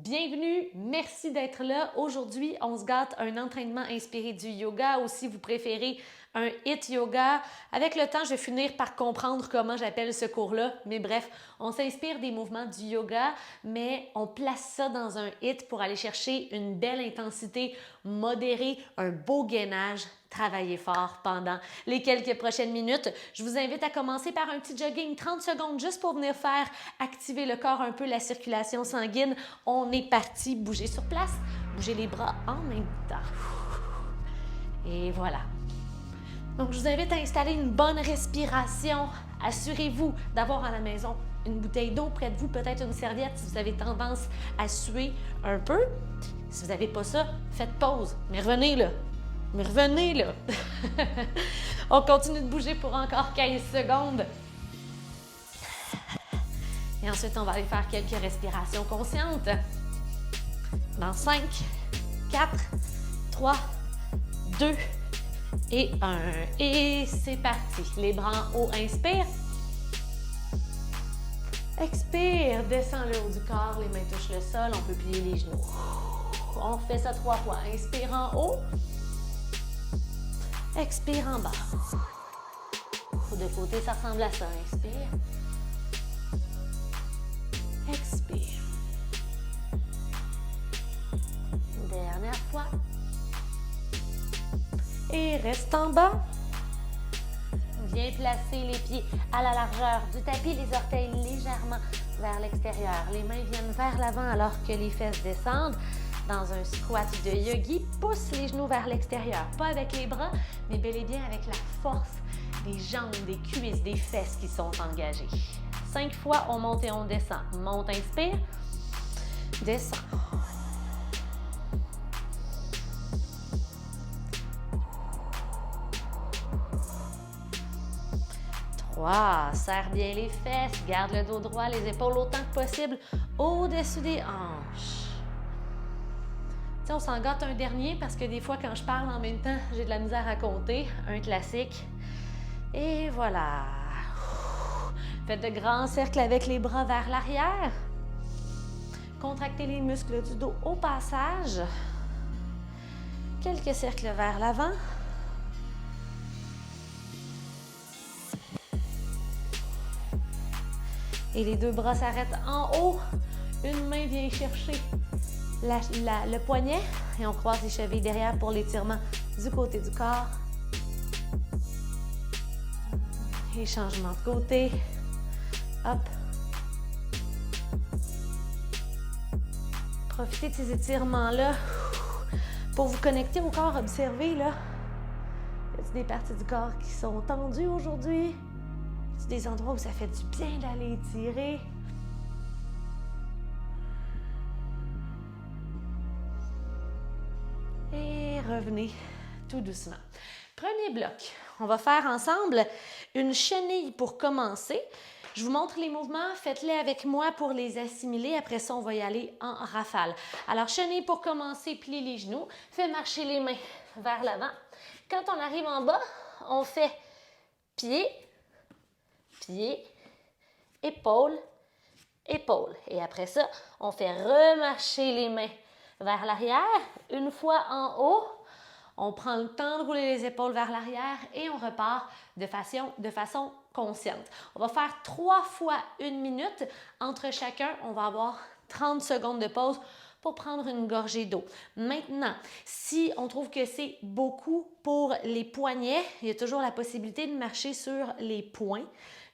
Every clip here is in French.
Bienvenue, merci d'être là. Aujourd'hui, on se gâte un entraînement inspiré du yoga ou si vous préférez un HIIT yoga. Avec le temps, je vais finir par comprendre comment j'appelle ce cours-là. Mais bref, on s'inspire des mouvements du yoga, mais on place ça dans un HIIT pour aller chercher une belle intensité modérée, un beau gainage. Travaillez fort pendant les quelques prochaines minutes. Je vous invite à commencer par un petit jogging, 30 secondes juste pour venir faire activer le corps un peu, la circulation sanguine. On est parti, bouger sur place, bouger les bras en même temps. Et voilà. Donc, je vous invite à installer une bonne respiration. Assurez-vous d'avoir à la maison une bouteille d'eau près de vous, peut-être une serviette si vous avez tendance à suer un peu. Si vous n'avez pas ça, faites pause, mais revenez là. Mais revenez là! On continue de bouger pour encore 15 secondes. Et ensuite, on va aller faire quelques respirations conscientes. Dans 5, 4, 3, 2 et 1. Et c'est parti. Les bras en haut, inspire. Expire, descends le haut du corps, les mains touchent le sol, on peut plier les genoux. On fait ça 3 fois. Inspire en haut. Expire en bas. De côté, ça ressemble à ça. Inspire. Expire. Dernière fois. Et reste en bas. Viens placer les pieds à la largeur du tapis, les orteils légèrement vers l'extérieur. Les mains viennent vers l'avant alors que les fesses descendent. Dans un squat de yogi, pousse les genoux vers l'extérieur. Pas avec les bras, mais bel et bien avec la force des jambes, des cuisses, des fesses qui sont engagées. 5 fois, on monte et on descend. Monte, inspire. Descend. Serre bien les fesses, garde le dos droit, les épaules autant que possible au-dessus des hanches. T'sais, on s'en gâte un dernier parce que des fois, quand je parle en même temps, j'ai de la misère à compter. Un classique. Et voilà. Faites de grands cercles avec les bras vers l'arrière. Contractez les muscles du dos au passage. Quelques cercles vers l'avant. Et les deux bras s'arrêtent en haut. Une main vient chercher le poignet et on croise les chevilles derrière pour l'étirement du côté du corps. Et changement de côté. Hop. Profitez de ces étirements-là pour vous connecter au corps. Observez, là. Y a-t-il des parties du corps qui sont tendues aujourd'hui? Y a-t-il des endroits où ça fait du bien d'aller étirer? Et revenez tout doucement. Premier bloc. On va faire ensemble une chenille pour commencer. Je vous montre les mouvements, faites-les avec moi pour les assimiler. Après ça, on va y aller en rafale. Alors, chenille pour commencer, plie les genoux. Fais marcher les mains vers l'avant. Quand on arrive en bas, on fait pied, pied, épaule, épaule. Et après ça, on fait remarcher les mains vers l'arrière. Une fois en haut, on prend le temps de rouler les épaules vers l'arrière et on repart de façon consciente. On va faire 3 fois 1 minute. Entre chacun, on va avoir 30 secondes de pause pour prendre une gorgée d'eau. Maintenant, si on trouve que c'est beaucoup pour les poignets, il y a toujours la possibilité de marcher sur les poings.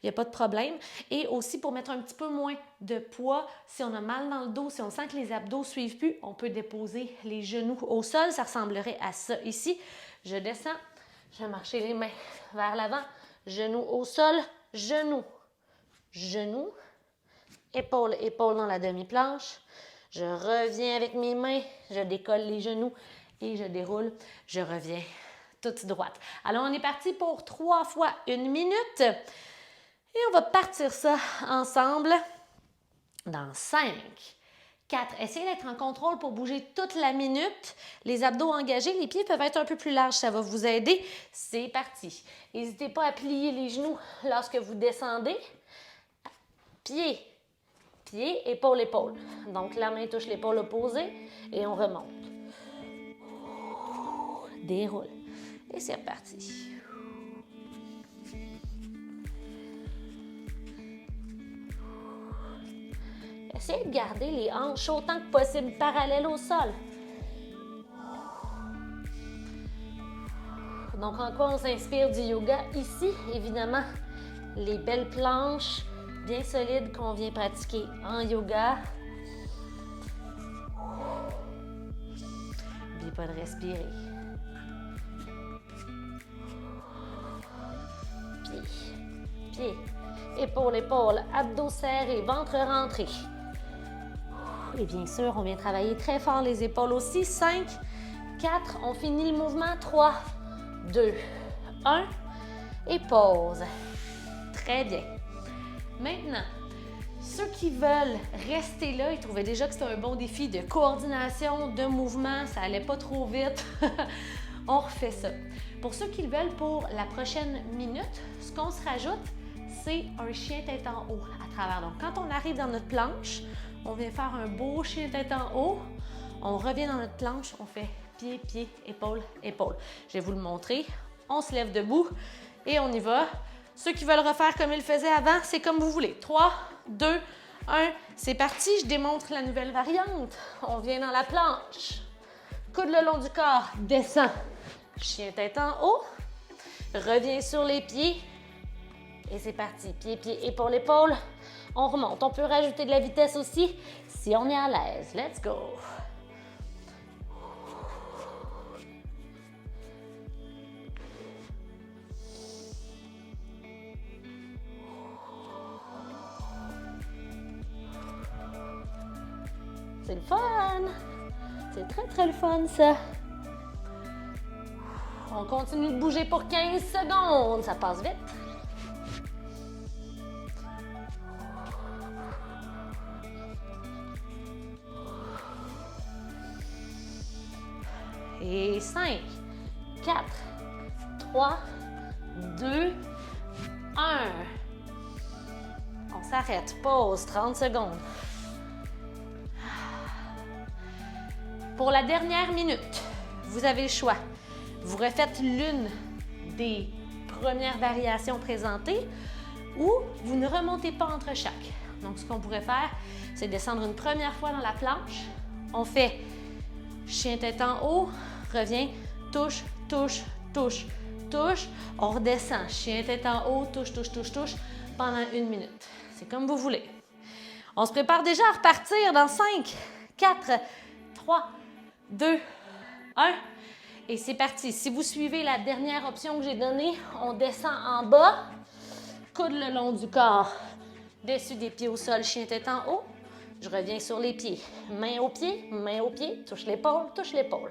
Il n'y a pas de problème. Et aussi, pour mettre un petit peu moins de poids, si on a mal dans le dos, si on sent que les abdos ne suivent plus, on peut déposer les genoux au sol. Ça ressemblerait à ça ici. Je descends, je vais marcher les mains vers l'avant, genoux au sol, genoux, genoux, épaule, épaule dans la demi-planche. Je reviens avec mes mains, je décolle les genoux et je déroule. Je reviens toute droite. Alors, on est parti pour 3 fois 1 minute. Et on va partir ça ensemble dans 5, 4. Essayez d'être en contrôle pour bouger toute la minute. Les abdos engagés, les pieds peuvent être un peu plus larges, ça va vous aider. C'est parti. N'hésitez pas à plier les genoux lorsque vous descendez. Pied, pied, épaule, épaule. Donc, la main touche l'épaule opposée et on remonte. Déroule. Et c'est reparti. Essayez de garder les hanches autant que possible parallèles au sol. Donc, en quoi on s'inspire du yoga? Ici, évidemment, les belles planches bien solides qu'on vient pratiquer en yoga. N'oubliez pas de respirer. Pied, pied, épaule, épaule, abdos serrés, ventre rentré. Et bien sûr, on vient travailler très fort les épaules aussi. 5, 4, on finit le mouvement. 3, 2, 1 et pause. Très bien. Maintenant, ceux qui veulent rester là, ils trouvaient déjà que c'était un bon défi de coordination, de mouvement, ça allait pas trop vite. On refait ça. Pour ceux qui le veulent pour la prochaine minute, ce qu'on se rajoute, c'est un chien tête en haut à travers. Donc, quand on arrive dans notre planche, on vient faire un beau chien tête en haut. On revient dans notre planche, on fait pied, pied, épaule, épaule. Je vais vous le montrer. On se lève debout et on y va. Ceux qui veulent refaire comme ils le faisaient avant, c'est comme vous voulez. 3, 2, 1, c'est parti. Je démontre la nouvelle variante. On vient dans la planche. Coude le long du corps, descend. Chien tête en haut. Reviens sur les pieds. Et c'est parti. Pied, pied, épaule, épaule. On remonte. On peut rajouter de la vitesse aussi si on est à l'aise. Let's go. C'est le fun! C'est très, très le fun, ça. On continue de bouger pour 15 secondes. Ça passe vite. Et 5, 4, 3, 2, 1. On s'arrête. Pause. 30 secondes. Pour la dernière minute, vous avez le choix. Vous refaites l'une des premières variations présentées ou vous ne remontez pas entre chaque. Donc, ce qu'on pourrait faire, c'est descendre une première fois dans la planche. On fait chien tête en haut, revient, touche, touche, touche, touche. On redescend, chien tête en haut, touche, touche, touche, touche, pendant 1 minute. C'est comme vous voulez. On se prépare déjà à repartir dans 5, 4, 3, 2, 1. Et c'est parti. Si vous suivez la dernière option que j'ai donnée, on descend en bas, coude le long du corps, dessus des pieds au sol, chien tête en haut. Je reviens sur les pieds. Main au pied, touche l'épaule, touche l'épaule.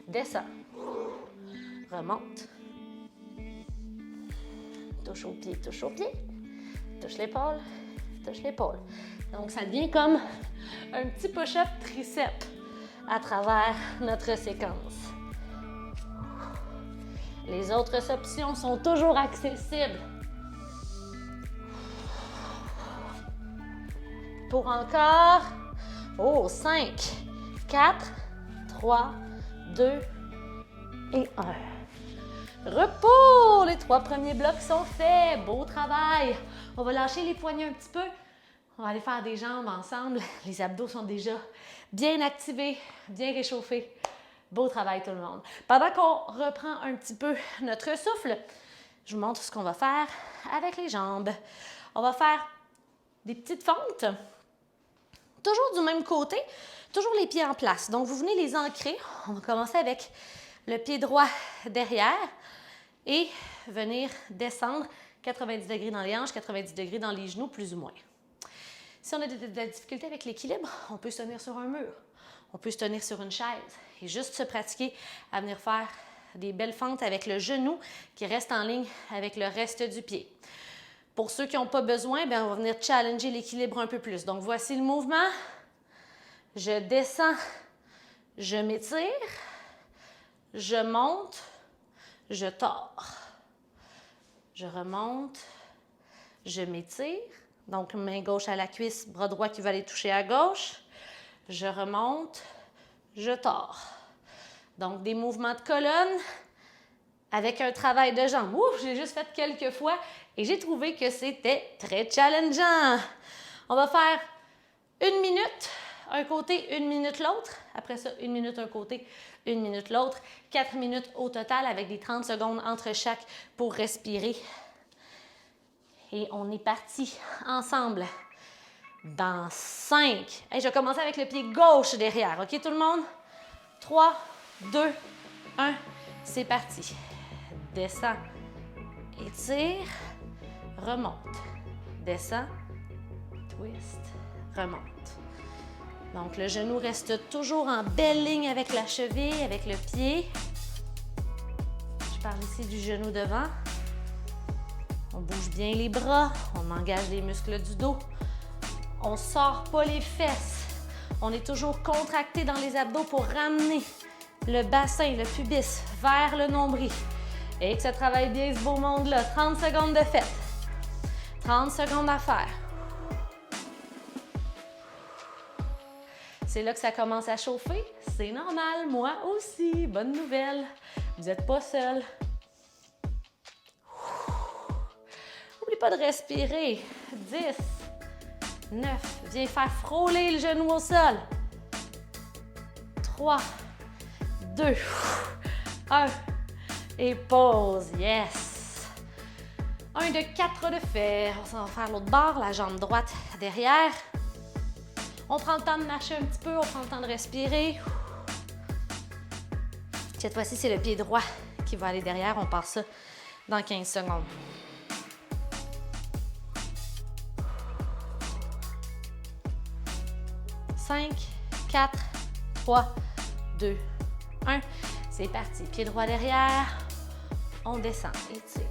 Descends. Remonte. Touche au pied, touche l'épaule, touche l'épaule. Donc, ça devient comme un petit push-up triceps à travers notre séquence. Les autres options sont toujours accessibles. Pour encore, 5, 4, 3, 2 et 1. Repos! Les 3 premiers blocs sont faits. Beau travail. On va lâcher les poignets un petit peu. On va aller faire des jambes ensemble. Les abdos sont déjà bien activés, bien réchauffés. Beau travail tout le monde. Pendant qu'on reprend un petit peu notre souffle, je vous montre ce qu'on va faire avec les jambes. On va faire des petites fentes. Toujours du même côté, toujours les pieds en place. Donc, vous venez les ancrer. On va commencer avec le pied droit derrière et venir descendre 90 degrés dans les hanches, 90 degrés dans les genoux, plus ou moins. Si on a de la difficulté avec l'équilibre, on peut se tenir sur un mur, on peut se tenir sur une chaise et juste se pratiquer à venir faire des belles fentes avec le genou qui reste en ligne avec le reste du pied. Pour ceux qui n'ont pas besoin, bien, on va venir challenger l'équilibre un peu plus. Donc, voici le mouvement. Je descends, je m'étire, je monte, je tords. Je remonte, je m'étire, Donc, main gauche à la cuisse, bras droit qui va aller toucher à gauche. Je remonte, je tords. Donc, des mouvements de colonne avec un travail de jambes. Ouf, j'ai juste fait quelques fois et j'ai trouvé que c'était très challengeant. On va faire 1 minute un côté, 1 minute l'autre. Après ça, 1 minute un côté, 1 minute l'autre. 4 minutes au total avec des 30 secondes entre chaque pour respirer. Et on est parti ensemble dans 5. Hey, je vais commencer avec le pied gauche derrière. OK, tout le monde? 3, 2, 1. C'est parti. Descends, étire, remonte. Descends, twist, remonte. Donc, le genou reste toujours en belle ligne avec la cheville, avec le pied. Je parle ici du genou devant. On bouge bien les bras, on engage les muscles du dos. On ne sort pas les fesses. On est toujours contracté dans les abdos pour ramener le bassin, le pubis vers le nombril. Et que ça travaille bien ce beau monde-là. 30 secondes de fête. 30 secondes à faire. C'est là que ça commence à chauffer. C'est normal, moi aussi. Bonne nouvelle. Vous n'êtes pas seul. N'oublie pas de respirer. 10, 9. Viens faire frôler le genou au sol. 3, 2, 1. Et pause. Yes. 1 de 4 de fait. On va faire l'autre barre, la jambe droite derrière. On prend le temps de marcher un petit peu, on prend le temps de respirer. Cette fois-ci, c'est le pied droit qui va aller derrière. On part ça dans 15 secondes. « 5, 4, 3, 2, 1. C'est parti. Pied droit derrière. On descend. Étire.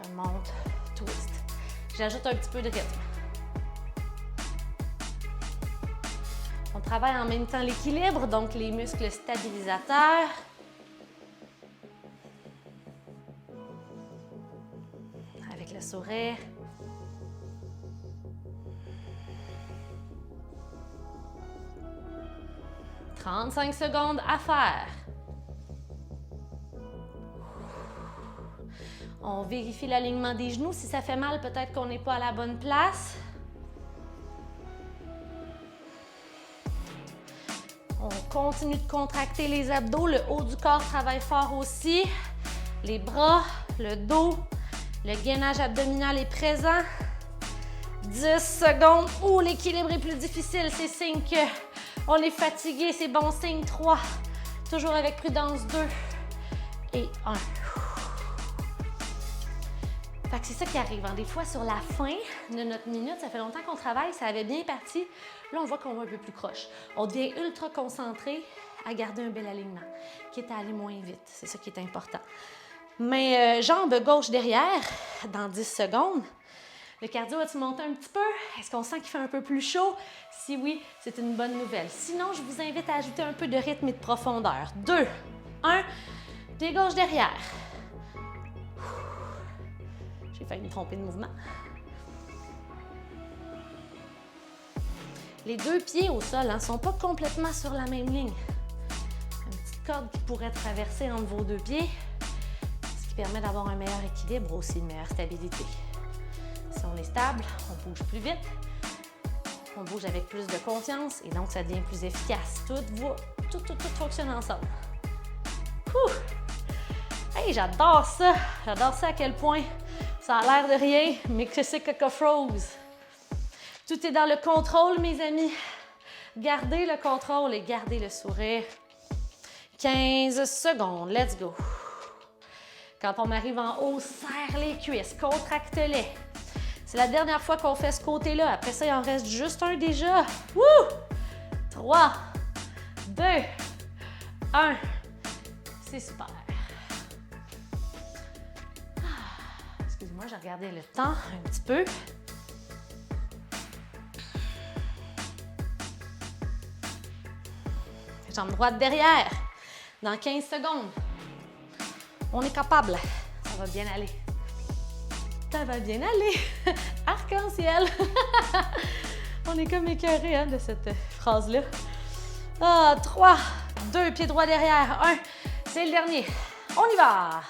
Remonte. Twist. J'ajoute un petit peu de rythme. On travaille en même temps l'équilibre, donc les muscles stabilisateurs. Avec le sourire. « 35 secondes à faire. » On vérifie l'alignement des genoux. Si ça fait mal, peut-être qu'on n'est pas à la bonne place. On continue de contracter les abdos. Le haut du corps travaille fort aussi. Les bras, le dos, le gainage abdominal est présent. 10 secondes. Ouh, l'équilibre est plus difficile. C'est signe qu'on est fatigué. C'est bon signe. 3. Toujours avec prudence. 2 et 1. Fait que c'est ça qui arrive. Des fois, sur la fin de notre minute, ça fait longtemps qu'on travaille, ça avait bien parti. Là, on voit qu'on va un peu plus croche. On devient ultra concentré à garder un bel alignement, quitte à aller moins vite. C'est ça qui est important. Mais jambe gauche derrière, dans 10 secondes. Le cardio a-t-il monté un petit peu? Est-ce qu'on sent qu'il fait un peu plus chaud? Si oui, c'est une bonne nouvelle. Sinon, je vous invite à ajouter un peu de rythme et de profondeur. 2, 1, pied gauche derrière. J'ai failli me tromper de mouvement. Les deux pieds au sol ne sont pas complètement sur la même ligne. Une petite corde qui pourrait traverser entre vos deux pieds, ce qui permet d'avoir un meilleur équilibre, aussi une meilleure stabilité. Si on est stable, on bouge plus vite, on bouge avec plus de confiance et donc ça devient plus efficace. Tout fonctionne ensemble. Hey, j'adore ça! J'adore ça à quel point ça a l'air de rien, mais que c'est quelque chose. Tout est dans le contrôle, mes amis. Gardez le contrôle et gardez le sourire. 15 secondes, let's go. Quand on arrive en haut, serre les cuisses, contracte-les. C'est la dernière fois qu'on fait ce côté-là. Après ça, il en reste juste un déjà. Wouh! 3, 2, 1. C'est super. Excusez-moi, j'ai regardé le temps un petit peu. Jambe droite derrière. Dans 15 secondes. On est capable. Ça va bien aller. Ça va bien aller. Arc-en-ciel! On est comme écœurés hein, de cette phrase-là. Ah, 3, 2, pied droit derrière, 1. C'est le dernier. On y va!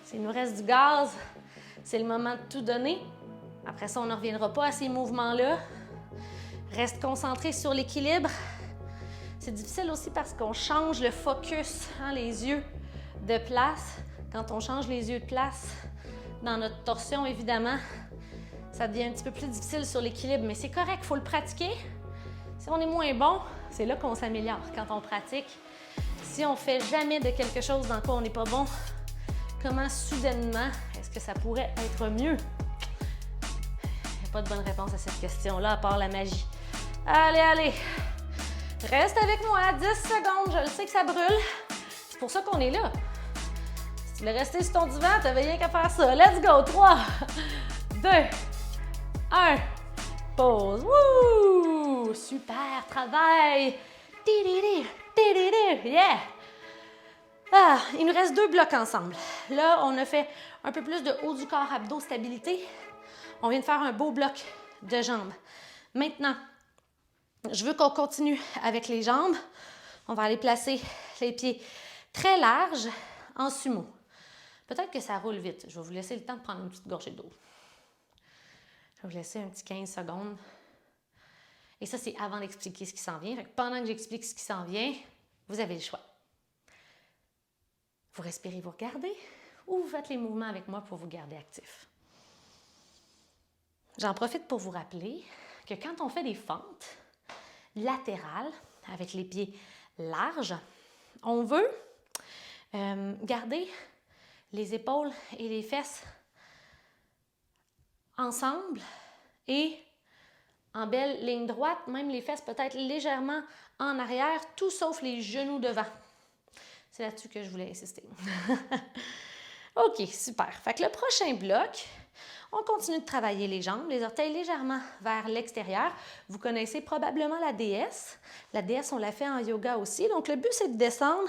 S'il nous reste du gaz, c'est le moment de tout donner. Après ça, on ne reviendra pas à ces mouvements-là. Reste concentré sur l'équilibre. C'est difficile aussi parce qu'on change le focus, hein, les yeux de place. Quand on change les yeux de place dans notre torsion, évidemment, ça devient un petit peu plus difficile sur l'équilibre, mais c'est correct, il faut le pratiquer. Si on est moins bon, c'est là qu'on s'améliore, quand on pratique. Si on ne fait jamais de quelque chose dans quoi on n'est pas bon, comment soudainement est-ce que ça pourrait être mieux? Il n'y a pas de bonne réponse à cette question-là, à part la magie. Allez, allez! Reste avec moi, 10 secondes, je le sais que ça brûle. C'est pour ça qu'on est là. Si tu voulais rester sur ton divan, tu n'avais rien qu'à faire ça. Let's go! 3, 2, 1. Pause. Wouh! Super travail! Yeah! Ah, il nous reste 2 blocs ensemble. Là, on a fait un peu plus de haut du corps, abdos, stabilité. On vient de faire un beau bloc de jambes. Maintenant, je veux qu'on continue avec les jambes. On va aller placer les pieds très larges en sumo. Peut-être que ça roule vite. Je vais vous laisser le temps de prendre une petite gorgée d'eau. Je vais vous laisser un petit 15 secondes. Et ça, c'est avant d'expliquer ce qui s'en vient. Pendant que j'explique ce qui s'en vient, vous avez le choix. Vous respirez, vous regardez, ou vous faites les mouvements avec moi pour vous garder actif. J'en profite pour vous rappeler que quand on fait des fentes latérales, avec les pieds larges, on veut garder les épaules et les fesses ensemble et en belle ligne droite, même les fesses peut-être légèrement en arrière, tout sauf les genoux devant. C'est là-dessus que je voulais insister. OK, super. Fait que le prochain bloc, on continue de travailler les jambes, les orteils légèrement vers l'extérieur. Vous connaissez probablement la déesse. La déesse, on l'a fait en yoga aussi. Donc, le but, c'est de descendre,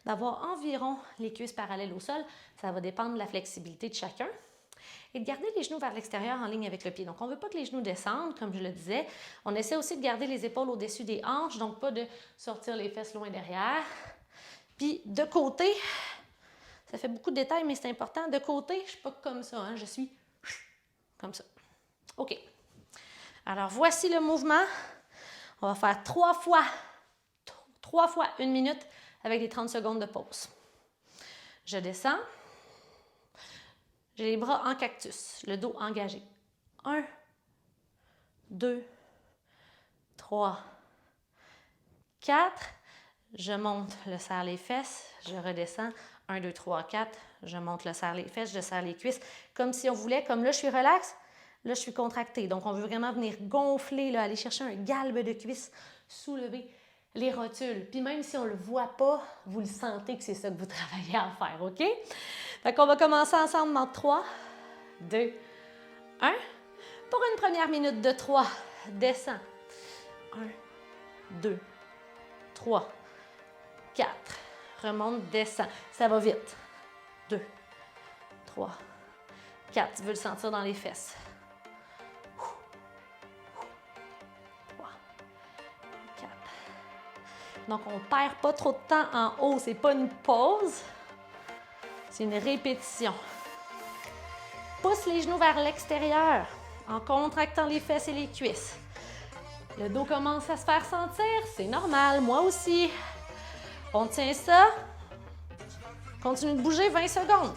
d'avoir environ les cuisses parallèles au sol. Ça va dépendre de la flexibilité de chacun. Et de garder les genoux vers l'extérieur en ligne avec le pied. Donc, on ne veut pas que les genoux descendent, comme je le disais. On essaie aussi de garder les épaules au-dessus des hanches, donc pas de sortir les fesses loin derrière. Puis, de côté, ça fait beaucoup de détails, mais c'est important. De côté, je ne suis pas comme ça, hein, je suis comme ça. OK. Alors, voici le mouvement. On va faire 3 fois 1 minute avec les 30 secondes de pause. Je descends. J'ai les bras en cactus, le dos engagé. 1, 2, 3, 4. Je monte, je serre les fesses, je redescends. 1, 2, 3, 4. Je monte, je serre les fesses, je serre les cuisses. Comme si on voulait, comme là, je suis relax, là, je suis contractée. Donc, on veut vraiment venir gonfler, là, aller chercher un galbe de cuisses, soulever les rotules. Puis même si on ne le voit pas, vous le sentez que c'est ça que vous travaillez à faire, OK? Fait qu'on va commencer ensemble dans 3, 2, 1. Pour une première minute de 3, descends. 1, 2, 3, 4. Remonte, descend. Ça va vite. 2, 3, 4. Tu veux le sentir dans les fesses. 3, 4. Donc, on ne perd pas trop de temps en haut. Ce n'est pas une pause. C'est une répétition. Pousse les genoux vers l'extérieur en contractant les fesses et les cuisses. Le dos commence à se faire sentir. C'est normal. Moi aussi. On tient ça. Continue de bouger 20 secondes.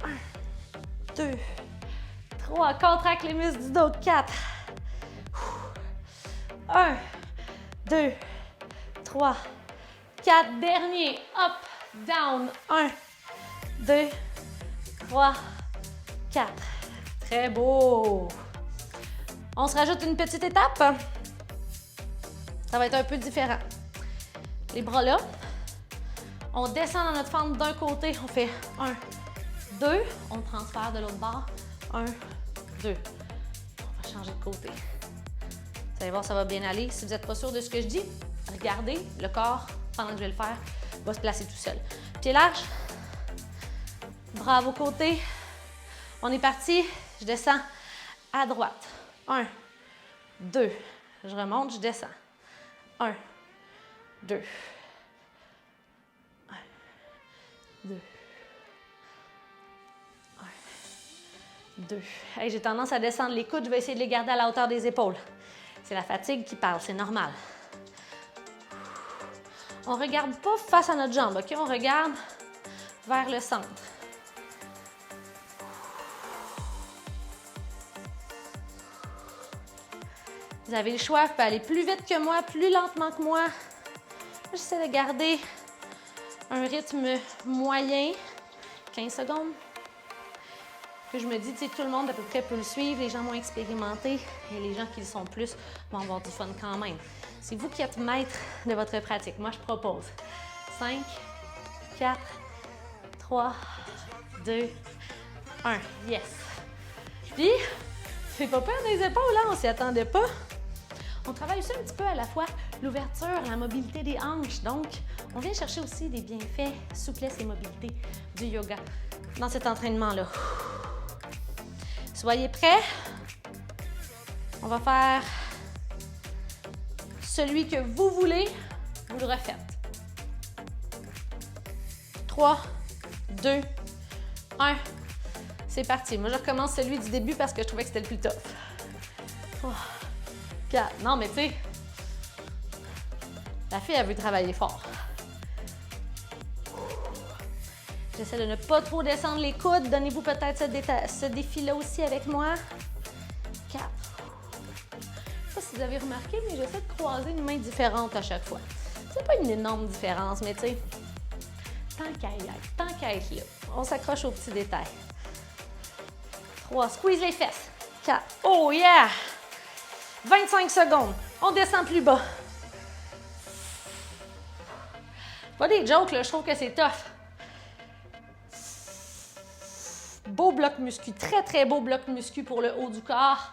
1, 2, 3. Contracte les muscles du dos. 4. 1, 2, 3, 4. Dernier. Up, down. 1, 2, 3, 4. Très beau. On se rajoute une petite étape. Ça va être un peu différent. Les bras là. On descend dans notre fente d'un côté. On fait 1, 2. On transfère de l'autre bord. 1, 2. On va changer de côté. Vous allez voir, ça va bien aller. Si vous n'êtes pas sûr de ce que je dis, regardez, le corps, pendant que je vais le faire, va se placer tout seul. Pieds larges, bras à vos côtés. On est parti. Je descends à droite. 1, 2. Je remonte, je descends. 1, 2. 1, 2. 1, 2. Hey, j'ai tendance à descendre les coudes. Je vais essayer de les garder à la hauteur des épaules. C'est la fatigue qui parle, c'est normal. On ne regarde pas face à notre jambe, OK? On regarde vers le centre. Vous avez le choix, vous pouvez aller plus vite que moi, plus lentement que moi. J'essaie de garder un rythme moyen, 15 secondes. Que je me dis, tu sais, tout le monde à peu près peut le suivre, les gens moins expérimentés et les gens qui le sont plus vont avoir du fun quand même. C'est vous qui êtes maître de votre pratique. Moi, je propose 5, 4, 3, 2, 1. Yes! Puis, c'est pas peur des épaules, là, on s'y attendait pas. On travaille aussi un petit peu à la fois l'ouverture, la mobilité des hanches. Donc, on vient chercher aussi des bienfaits, souplesse et mobilité du yoga dans cet entraînement-là. Soyez prêts. On va faire celui que vous voulez, vous le refaites. 3, 2, 1. C'est parti. Moi, je recommence celui du début parce que je trouvais que c'était le plus tough. 3, 4. Non, mais tu sais, la fille, elle veut travailler fort. J'essaie de ne pas trop descendre les coudes. Donnez-vous peut-être ce défi-là aussi avec moi. 4. Je ne sais pas si vous avez remarqué, mais j'essaie de croiser une main différente à chaque fois. C'est pas une énorme différence, mais tu sais, tant qu'à être là, on s'accroche aux petits détails. 3. Squeeze les fesses. 4. Oh yeah! 25 secondes. On descend plus bas. Pas des jokes, là. Je trouve que c'est tough. Beau bloc muscu. Très, très beau bloc muscu pour le haut du corps.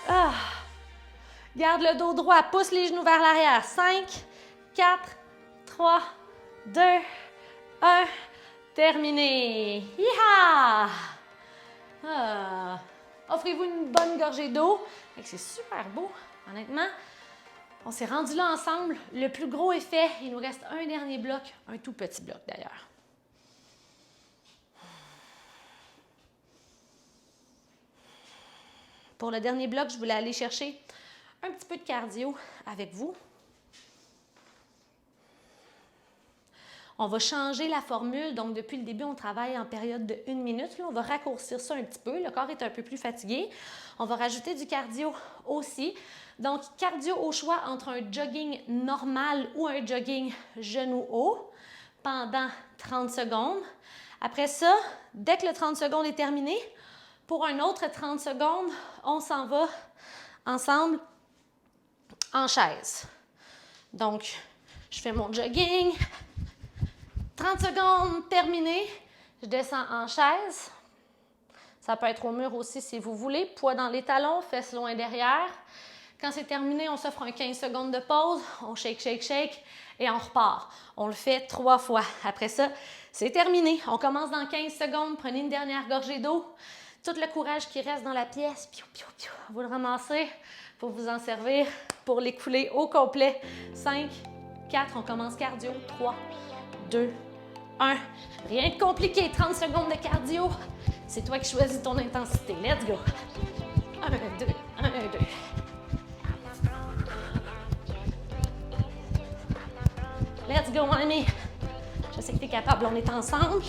Ah. Garde le dos droit. Pousse les genoux vers l'arrière. 5, 4, 3, 2, 1. Terminé. Hi-ha! Ah. Offrez-vous une bonne gorgée d'eau. C'est super beau, honnêtement. On s'est rendu là ensemble. Le plus gros est fait. Il nous reste un dernier bloc, un tout petit bloc d'ailleurs. Pour le dernier bloc, je voulais aller chercher un petit peu de cardio avec vous. On va changer la formule. Donc, depuis le début, on travaille en période de 1 minute. Là, on va raccourcir ça un petit peu. Le corps est un peu plus fatigué. On va rajouter du cardio aussi. Donc, cardio au choix entre un jogging normal ou un jogging genou haut pendant 30 secondes. Après ça, dès que le 30 secondes est terminé, pour un autre 30 secondes, on s'en va ensemble en chaise. Donc, je fais mon jogging. 30 secondes, terminé. Je descends en chaise. Ça peut être au mur aussi si vous voulez. Poids dans les talons, fesses loin derrière. Quand c'est terminé, on s'offre un 15 secondes de pause. On shake, shake, shake et on repart. On le fait 3 fois. Après ça, c'est terminé. On commence dans 15 secondes. Prenez une dernière gorgée d'eau. Tout le courage qui reste dans la pièce, piou, piou, piou, vous le ramassez pour vous en servir, pour l'écouler au complet. 5, 4, on commence cardio. 3, 2, 1. Rien de compliqué, 30 secondes de cardio. C'est toi qui choisis ton intensité. Let's go. 1, 2, 1, 2. Let's go, mon ami. Je sais que tu es capable, on est ensemble.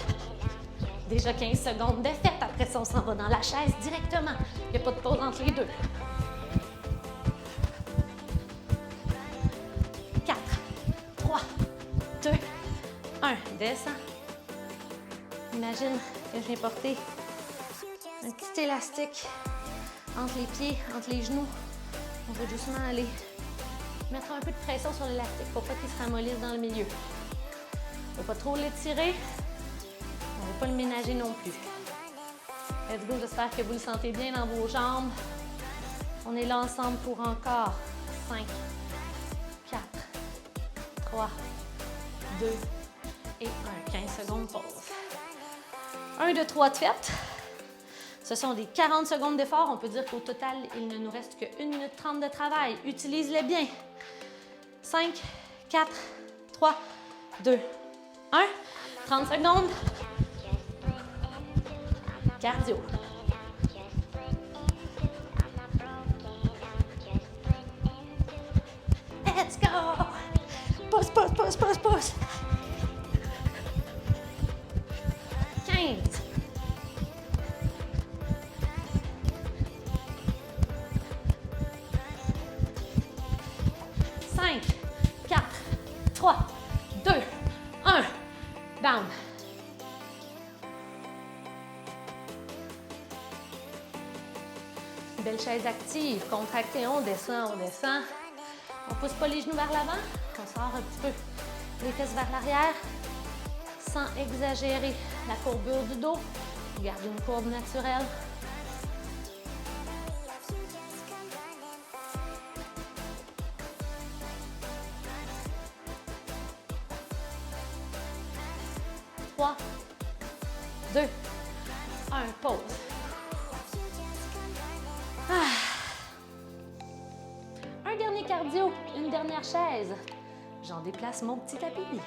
Déjà 15 secondes de fête. Après ça, on s'en va dans la chaise directement. Il n'y a pas de pause entre les deux. 4, 3, 2, 1. Descends. Imagine que je viens porter un petit élastique entre les pieds, entre les genoux. On va doucement aller mettre un peu de pression sur l'élastique pour pas qu'il se ramollisse dans le milieu. Il ne faut pas trop l'étirer. On ne va pas le ménager non plus. Let's go, j'espère que vous le sentez bien dans vos jambes. On est là ensemble pour encore 5, 4, 3, 2 et 1. 15 secondes, pause. 1, 2, 3 de fête. Ce sont des 40 secondes d'effort. On peut dire qu'au total, il ne nous reste que 1 minute 30 de travail. Utilise-les bien. 5, 4, 3, 2, 1. 30 secondes. Cardio. Let's go! Pousse, pousse, pousse, pousse, pousse. 15. 5, 4, 3, 2, 1. Down. Belle chaise active, contractée, on descend, on descend. On ne pousse pas les genoux vers l'avant, on sort un petit peu les fesses vers l'arrière sans exagérer la courbure du dos. Garde une courbe naturelle. Trois, 2, 1, pause. Un dernier cardio, une dernière chaise. J'en déplace mon petit tapis.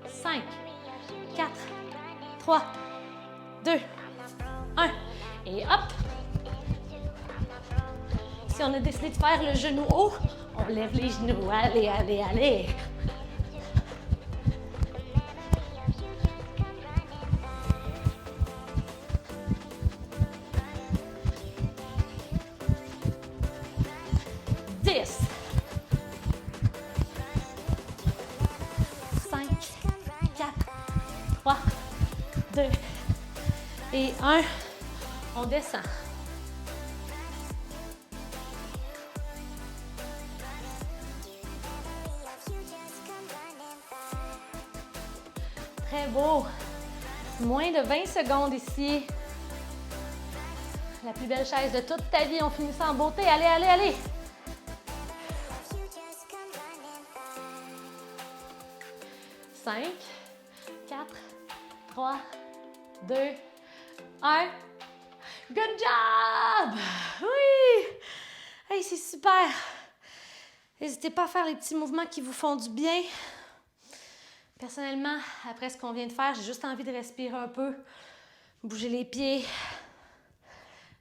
5, 4, 3, 2, 1. Et hop! Si on a décidé de faire le genou haut, on lève les genoux. Allez, allez, allez! Et 1, on descend. Très beau. Moins de 20 secondes ici. La plus belle chaise de toute ta vie. On finit ça en beauté. Allez, allez, allez. Cinq, 4, 3, 2, 1. Good job! Oui! Hey, c'est super! N'hésitez pas à faire les petits mouvements qui vous font du bien. Personnellement, après ce qu'on vient de faire, j'ai juste envie de respirer un peu, bouger les pieds,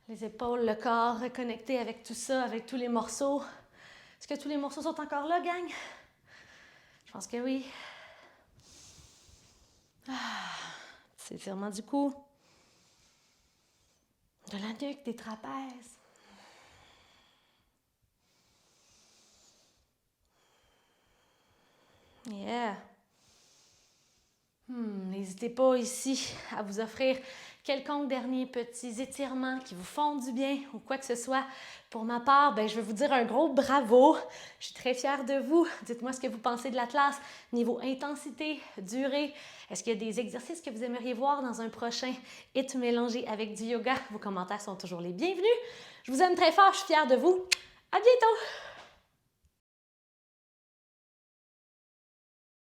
les épaules, le corps, reconnecter avec tout ça, avec tous les morceaux. Est-ce que tous les morceaux sont encore là, gang? Je pense que oui. C'est étirement du cou, de la nuque, des trapèzes. Yeah. N'hésitez pas ici à vous offrir quelconque dernier petits étirements qui vous font du bien ou quoi que ce soit. Pour ma part, je vais vous dire un gros bravo. Je suis très fière de vous. Dites-moi ce que vous pensez de l'Atlas. Niveau intensité, durée. Est-ce qu'il y a des exercices que vous aimeriez voir dans un prochain HIIT mélangé avec du yoga? Vos commentaires sont toujours les bienvenus. Je vous aime très fort. Je suis fière de vous. À bientôt!